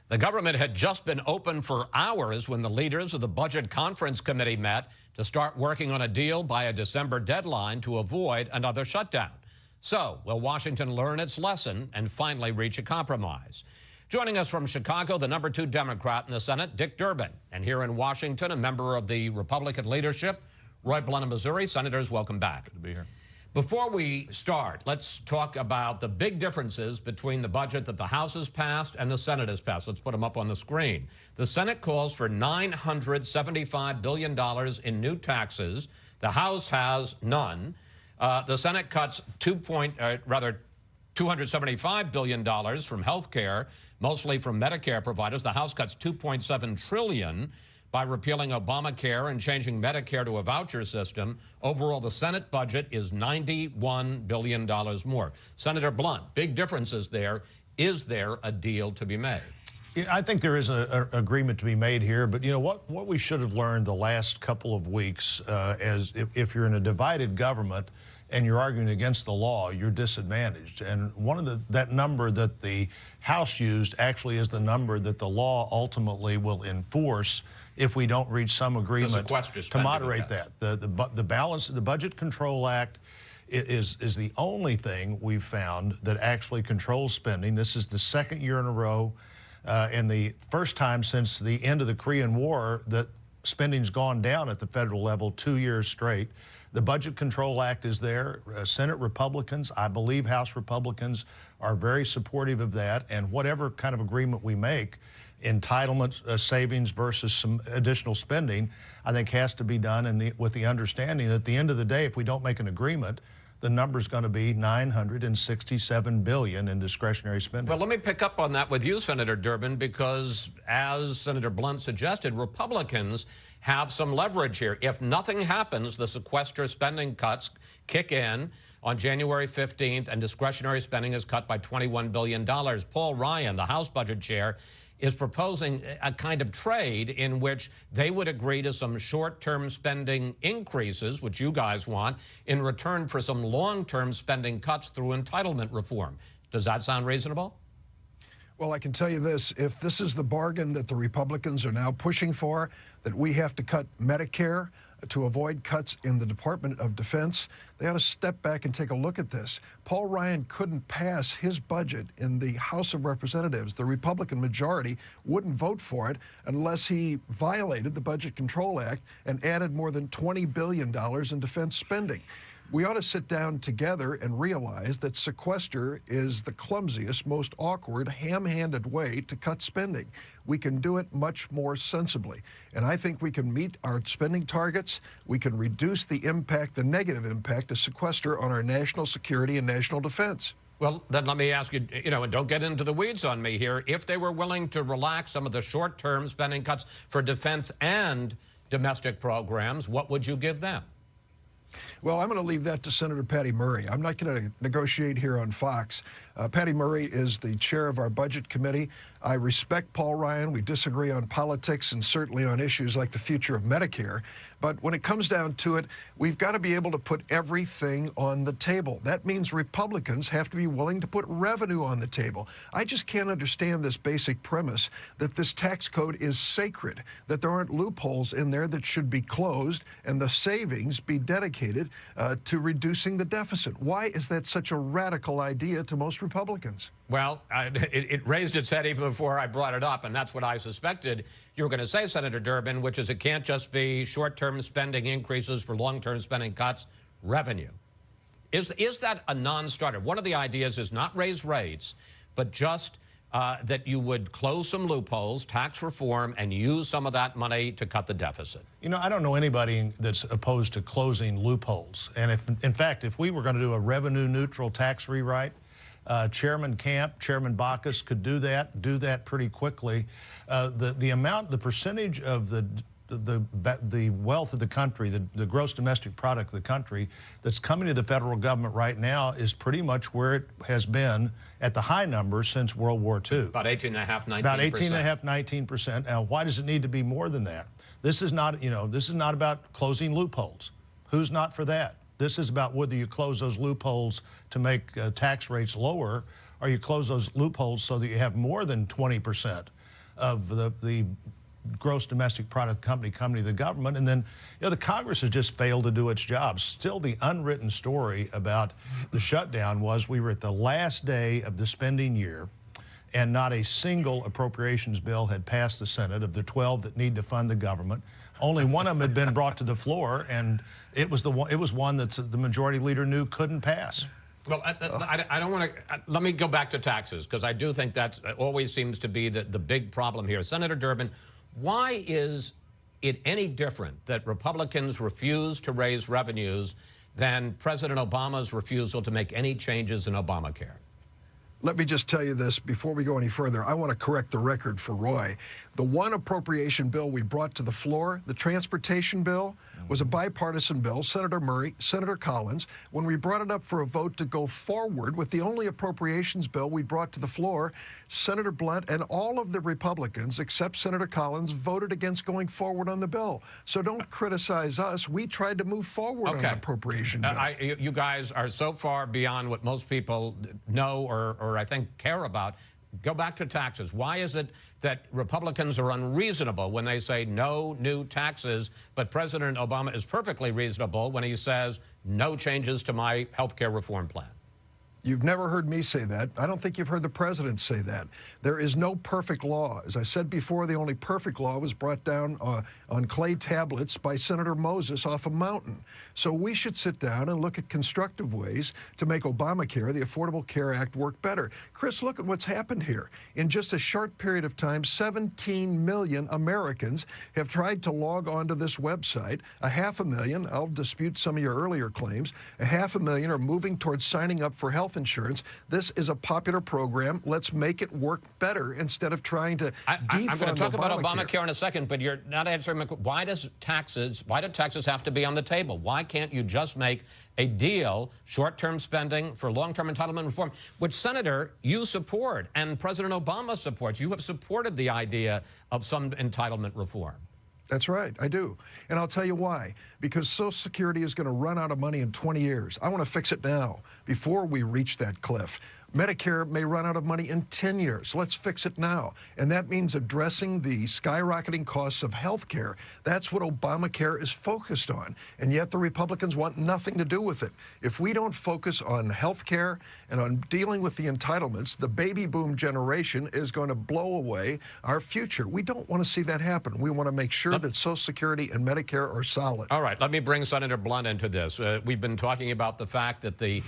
The government had just been open for hours when the leaders of the Budget Conference Committee met to start working on a deal by a December deadline to avoid another shutdown. So, will Washington learn its lesson and finally reach a compromise? Joining us from Chicago, the #2 Democrat in the Senate, Dick Durbin. And here in Washington, a member of the Republican leadership, Roy Blunt of Missouri. Senators, welcome back. Good to be here. Before we start, let's talk about the big differences between the budget that the House has passed and the Senate has passed. Let's put them up on the screen. The Senate calls for $975 billion in new taxes. The House has none. The Senate cuts $275 billion from health care, mostly from Medicare providers. The House cuts $2.7 trillion by repealing ObamaCare and changing Medicare to a voucher system. Overall, the Senate budget is $91 billion more. Senator Blunt, big differences there. Is there a deal to be made? I think there is an agreement to be made here, but you know what we should have learned the last couple of weeks, if you're in a divided government and you're arguing against the law, you're disadvantaged. And one of that number that the House used actually is the number that the law ultimately will enforce if we don't reach some agreement to moderate that. The balance, the Budget Control Act is the only thing we've found that actually controls spending. This is the second year in a row and the first time since the end of the Korean War that spending's gone down at the federal level 2 years straight. The Budget Control Act is there. Senate Republicans, I believe House Republicans, are very supportive of that. And whatever kind of agreement we make, entitlement savings versus some additional spending, I think has to be done with the understanding that at the end of the day, if we don't make an agreement, the number's going to be $967 billion in discretionary spending. Well, let me pick up on that with you, Senator Durbin, because as Senator Blunt suggested, Republicans have some leverage here. If nothing happens, the sequester spending cuts kick in on January 15th, and discretionary spending is cut by $21 billion. Paul Ryan, the House Budget Chair, is proposing a kind of trade in which they would agree to some short-term spending increases, which you guys want, in return for some long-term spending cuts through entitlement reform. Does that sound reasonable? Well, I can tell you this, if this is the bargain that the Republicans are now pushing for, that we have to cut Medicare to avoid cuts in the Department of Defense, they ought to step back and take a look at this. Paul Ryan couldn't pass his budget in the House of Representatives. The Republican majority wouldn't vote for it unless he violated the Budget Control Act and added more than $20 billion in defense spending. We ought to sit down together and realize that sequester is the clumsiest, most awkward, ham-handed way to cut spending. We can do it much more sensibly. And I think we can meet our spending targets. We can reduce the impact, the negative impact of sequester on our national security and national defense. Well, then let me ask you, and don't get into the weeds on me here, if they were willing to relax some of the short-term spending cuts for defense and domestic programs, what would you give them? Well, I'm going to leave that to Senator Patty Murray. I'm not going to negotiate here on Fox. Patty Murray is the chair of our Budget Committee. I respect Paul Ryan. We disagree on politics and certainly on issues like the future of Medicare. But when it comes down to it, we've got to be able to put everything on the table. That means Republicans have to be willing to put revenue on the table. I just can't understand this basic premise that this tax code is sacred, that there aren't loopholes in there that should be closed and the savings be dedicated to reducing the deficit. Why is that such a radical idea to most Republicans? Well, it raised its head even before I brought it up, and that's what I suspected you were going to say, Senator Durbin, which is it can't just be short-term spending increases for long-term spending cuts, revenue. Is that a non-starter? One of the ideas is not raise rates, but just that you would close some loopholes, tax reform, and use some of that money to cut the deficit. You know, I don't know anybody that's opposed to closing loopholes. And in fact, if we were going to do a revenue-neutral tax rewrite, Chairman Camp, Chairman Baucus could do that pretty quickly. The percentage of the wealth of the country, the gross domestic product of the country that's coming to the federal government right now is pretty much where it has been at the high numbers since World War II. About 18.5%, 19%. About 18.5%, 19%. Now, why does it need to be more than that? This is not, this is not about closing loopholes. Who's not for that? This is about whether you close those loopholes to make tax rates lower, or you close those loopholes so that you have more than 20% of the gross domestic product company to the government. And then, the Congress has just failed to do its job. Still, the unwritten story about the shutdown was we were at the last day of the spending year, and not a single appropriations bill had passed the Senate of the 12 that need to fund the government. Only one of them had been brought to the floor, and it was one that the majority leader knew couldn't pass. Well, I don't want to. Let me go back to taxes, because I do think that always seems to be the big problem here. Senator Durbin, why is it any different that Republicans refuse to raise revenues than President Obama's refusal to make any changes in Obamacare? Let me just tell you this before we go any further. I want to correct the record for Roy. The one appropriation bill we brought to the floor, the transportation bill, was a bipartisan bill. Senator Murray, Senator Collins. When we brought it up for a vote to go forward with the only appropriations bill we brought to the floor, Senator Blunt and all of the Republicans, except Senator Collins, voted against going forward on the bill. So don't criticize us. We tried to move forward on the appropriation bill. You guys are so far beyond what most people know or I think care about. Go back to taxes. Why is it that Republicans are unreasonable when they say no new taxes, but President Obama is perfectly reasonable when he says no changes to my health care reform plan? You've never heard me say that. I don't think you've heard the president say that. There is no perfect law. As I said before, the only perfect law was brought down on clay tablets by Senator Moses off a mountain. So we should sit down and look at constructive ways to make Obamacare, the Affordable Care Act, work better. Chris, look at what's happened here. In just a short period of time, 17 million Americans have tried to log onto this website. 500,000, I'll dispute some of your earlier claims, 500,000 are moving towards signing up for health insurance. This is a popular program. Let's make it work better instead of trying to defund I'm going to talk about Obamacare. Obamacare in a second, but you're not answering my question. Why do taxes have to be on the table? Why can't you just make a deal, short-term spending for long-term entitlement reform, which, Senator, you support and President Obama supports? You have supported the idea of some entitlement reform. That's right, I do. And I'll tell you why. Because Social Security is going to run out of money in 20 years. I want to fix it now, before we reach that cliff. Medicare may run out of money in 10 years. Let's fix it now. And that means addressing the skyrocketing costs of health care. That's what Obamacare is focused on. And yet the Republicans want nothing to do with it. If we don't focus on health care and on dealing with the entitlements, the baby boom generation is going to blow away our future. We don't want to see that happen. We want to make sure that Social Security and Medicare are solid. All right, let me bring Senator Blunt into this. We've been talking about the fact that the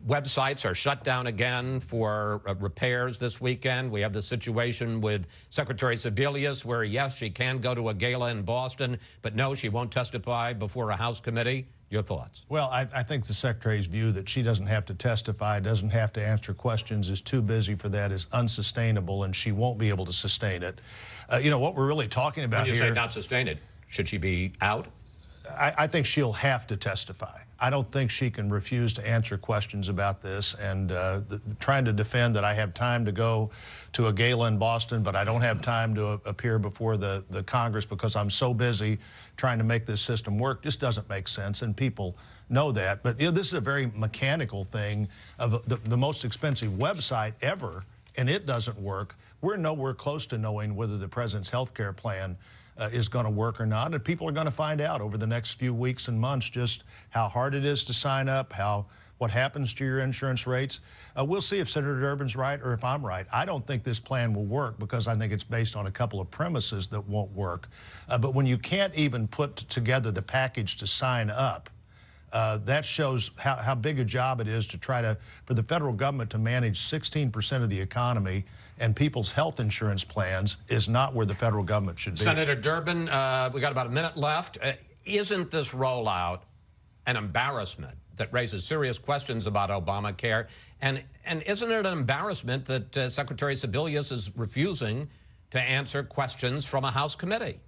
websites are shut down again for repairs this weekend. We have the situation with Secretary Sebelius where, yes, she can go to a gala in Boston, but no, she won't testify before a House committee. Your thoughts? Well, I think the Secretary's view that she doesn't have to testify, doesn't have to answer questions, is too busy for that, is unsustainable, and she won't be able to sustain it. What we're really talking about here... When you say not sustain it, should she be out? I think she'll have to testify. I don't think she can refuse to answer questions about this, and trying to defend that I have time to go to a gala in Boston, but I don't have time to appear before the Congress because I'm so busy trying to make this system work just doesn't make sense, and people know that. But this is a very mechanical thing of the most expensive website ever, and it doesn't work. We're nowhere close to knowing whether the president's health care plan is going to work or not, and people are going to find out over the next few weeks and months just how hard it is to sign up, what happens to your insurance rates. We'll see if Senator Durbin's right or if I'm right. I don't think this plan will work because I think it's based on a couple of premises that won't work. But when you can't even put together the package to sign up, that shows how big a job it is to try for the federal government to manage 16% of the economy, and people's health insurance plans is not where the federal government should be. Senator Durbin, we got about a minute left. Isn't this rollout an embarrassment that raises serious questions about Obamacare? And isn't it an embarrassment that Secretary Sebelius is refusing to answer questions from a House committee?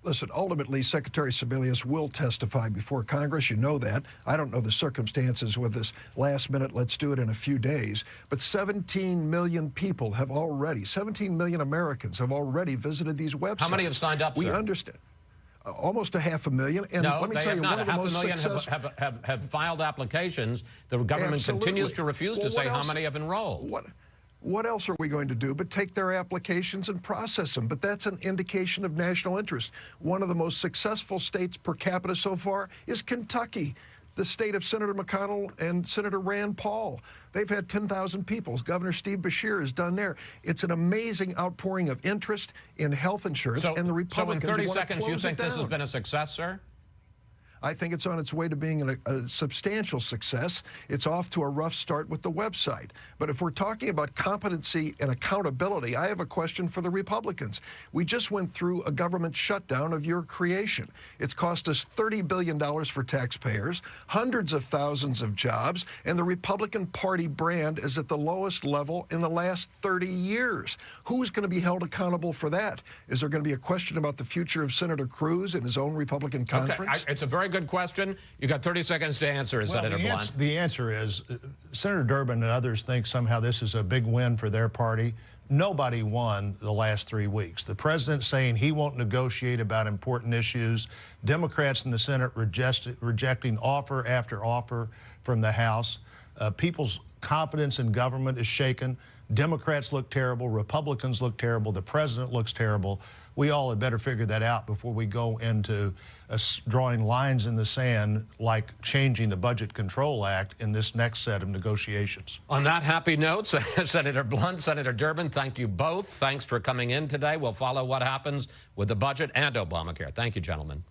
Listen, ultimately, Secretary Sebelius will testify before Congress. You know that. I don't know the circumstances with this last minute, let's do it in a few days. But 17 million people have already, 17 million Americans have already visited these websites. How many have signed up, We sir? understand. Almost 500,000. And no, let me they tell have you, not. one of the most 500,000 have filed applications. The government Absolutely. continues to refuse to say how else? many have enrolled. What else are we going to do but take their applications and process them? But that's an indication of national interest. One of the most successful states per capita so far is Kentucky, the state of Senator McConnell and Senator Rand Paul. They've had 10,000 people. Governor Steve Beshear has done there. It's an amazing outpouring of interest in health insurance, and the Republicans So in 30 want to seconds, you close think it this has down. been a success, sir? I think it's on its way to being a substantial success. It's off to a rough start with the website. But if we're talking about competency and accountability, I have a question for the Republicans. We just went through a government shutdown of your creation. It's cost us $30 billion for taxpayers, hundreds of thousands of jobs, and the Republican Party brand is at the lowest level in the last 30 years. Who's going to be held accountable for that? Is there going to be a question about the future of Senator Cruz and his own Republican conference? Okay, it's a very good question. You got 30 seconds to answer, Senator Blunt. The answer is Senator Durbin and others think somehow this is a big win for their party. Nobody won the last 3 weeks. The president saying he won't negotiate about important issues. Democrats in the Senate rejecting offer after offer from the House. People's confidence in government is shaken. Democrats look terrible. Republicans look terrible. The president looks terrible. We all had better figure that out before we go into drawing lines in the sand like changing the Budget Control Act in this next set of negotiations. On that happy note, Senator Blunt, Senator Durbin, thank you both. Thanks for coming in today. We'll follow what happens with the budget and Obamacare. Thank you, gentlemen.